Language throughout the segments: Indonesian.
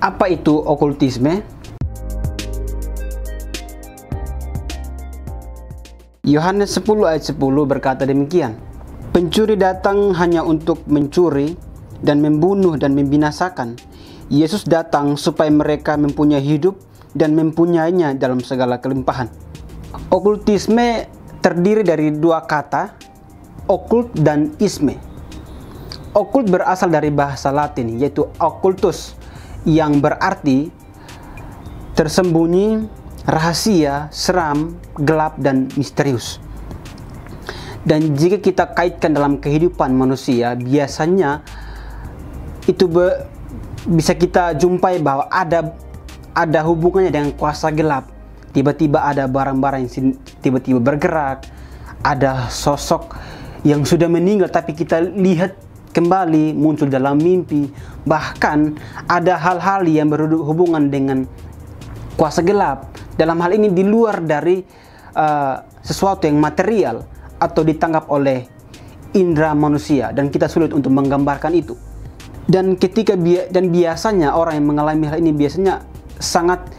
Apa itu okultisme? Yohanes 10 ayat 10 berkata demikian, "Pencuri datang hanya untuk mencuri dan membunuh dan membinasakan. Yesus datang supaya mereka mempunyai hidup dan mempunyainya dalam segala kelimpahan." Okultisme terdiri dari dua kata, okult dan isme. Okult berasal dari bahasa Latin, yaitu occultus, yang berarti tersembunyi, rahasia, seram, gelap, dan misterius. Dan jika kita kaitkan dalam kehidupan manusia, biasanya itu bisa kita jumpai bahwa ada hubungannya dengan kuasa gelap. Tiba-tiba ada barang-barang yang tiba-tiba bergerak, ada sosok yang sudah meninggal tapi kita lihat kembali muncul dalam mimpi. Bahkan ada hal-hal yang berhubungan dengan kuasa gelap. Dalam hal ini di luar dari sesuatu yang material atau ditangkap oleh indera manusia, dan kita sulit untuk menggambarkan itu. Dan biasanya orang yang mengalami hal ini biasanya sangat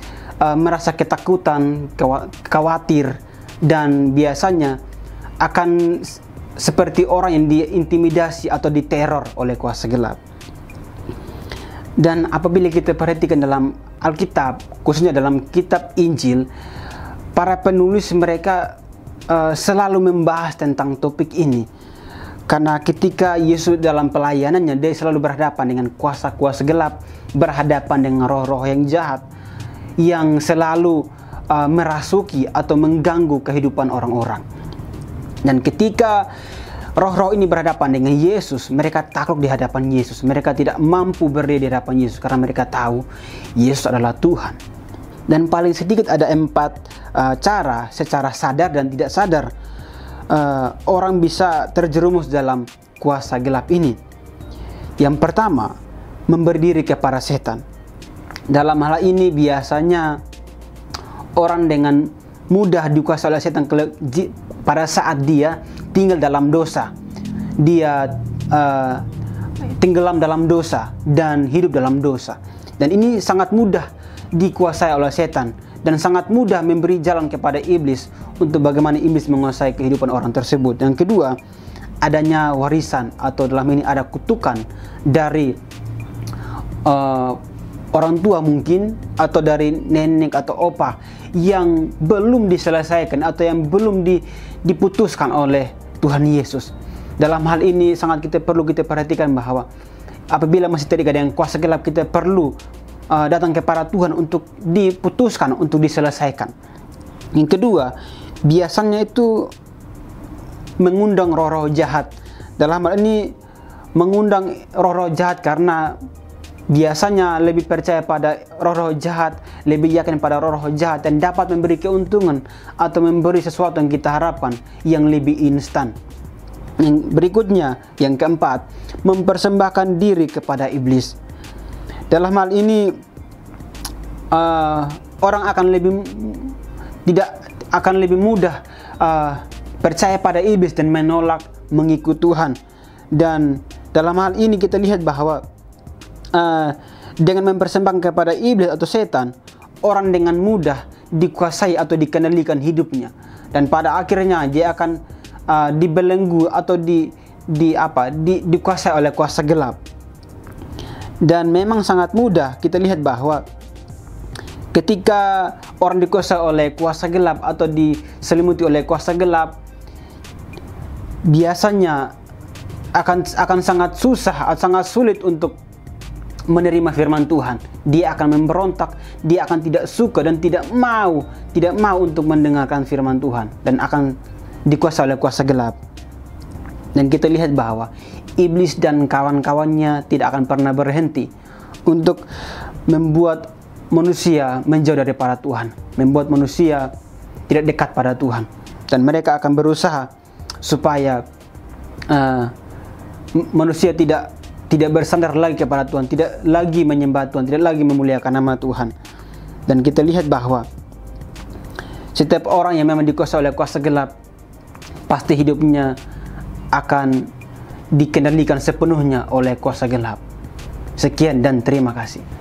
merasa ketakutan, khawatir, dan biasanya akan seperti orang yang diintimidasi atau diteror oleh kuasa gelap. Dan apabila kita perhatikan dalam Alkitab, khususnya dalam kitab Injil, para penulis mereka selalu membahas tentang topik ini. Karena ketika Yesus dalam pelayanannya, dia selalu berhadapan dengan kuasa-kuasa gelap, berhadapan dengan roh-roh yang jahat, yang selalu merasuki atau mengganggu kehidupan orang-orang. Dan ketika roh-roh ini berhadapan dengan Yesus, mereka takluk di hadapan Yesus. Mereka tidak mampu berdiri di hadapan Yesus karena mereka tahu Yesus adalah Tuhan. Dan paling sedikit ada 4 cara secara sadar dan tidak sadar orang bisa terjerumus dalam kuasa gelap ini. Yang pertama, memberi diri kepada setan. Dalam hal ini biasanya orang dengan mudah dikuasai oleh setan pada saat dia tinggal dalam dosa. Dia tenggelam dalam dosa dan hidup dalam dosa. Dan ini sangat mudah dikuasai oleh setan dan sangat mudah memberi jalan kepada iblis untuk bagaimana iblis menguasai kehidupan orang tersebut. Yang kedua, adanya warisan atau dalam ini ada kutukan dari orang tua mungkin, atau dari nenek atau opa yang belum diselesaikan atau yang belum diputuskan oleh Tuhan Yesus. Dalam hal ini sangat perlu kita perhatikan bahwa apabila masih terikat dengan kuasa gelap, kita perlu datang kepada Tuhan untuk diputuskan, untuk diselesaikan. Yang kedua, biasanya itu mengundang roh-roh jahat. Dalam hal ini mengundang roh-roh jahat karena biasanya lebih percaya pada roh-roh jahat, lebih yakin pada roh-roh jahat, dan dapat memberi keuntungan atau memberi sesuatu yang kita harapkan yang lebih instan. Yang berikutnya, yang keempat, mempersembahkan diri kepada iblis. Dalam hal ini orang akan lebih mudah percaya pada iblis dan menolak mengikut Tuhan. Dan dalam hal ini kita lihat bahwa dengan mempersembahkan kepada iblis atau setan, orang dengan mudah dikuasai atau dikendalikan hidupnya, dan pada akhirnya dia akan dibelenggu atau dikuasai oleh kuasa gelap. Dan memang sangat mudah kita lihat bahwa ketika orang dikuasai oleh kuasa gelap atau diselimuti oleh kuasa gelap, biasanya akan sangat susah, sangat sulit untuk menerima firman Tuhan. Dia akan memberontak, dia akan tidak suka dan tidak mau untuk mendengarkan firman Tuhan, dan akan dikuasai oleh kuasa gelap. Dan kita lihat bahwa iblis dan kawan-kawannya tidak akan pernah berhenti untuk membuat manusia menjauh daripada Tuhan, membuat manusia tidak dekat pada Tuhan. Dan mereka akan berusaha supaya manusia tidak bersandar lagi kepada Tuhan, tidak lagi menyembah Tuhan, tidak lagi memuliakan nama Tuhan. Dan kita lihat bahwa setiap orang yang memang dikuasai oleh kuasa gelap, pasti hidupnya akan dikendalikan sepenuhnya oleh kuasa gelap. Sekian dan terima kasih.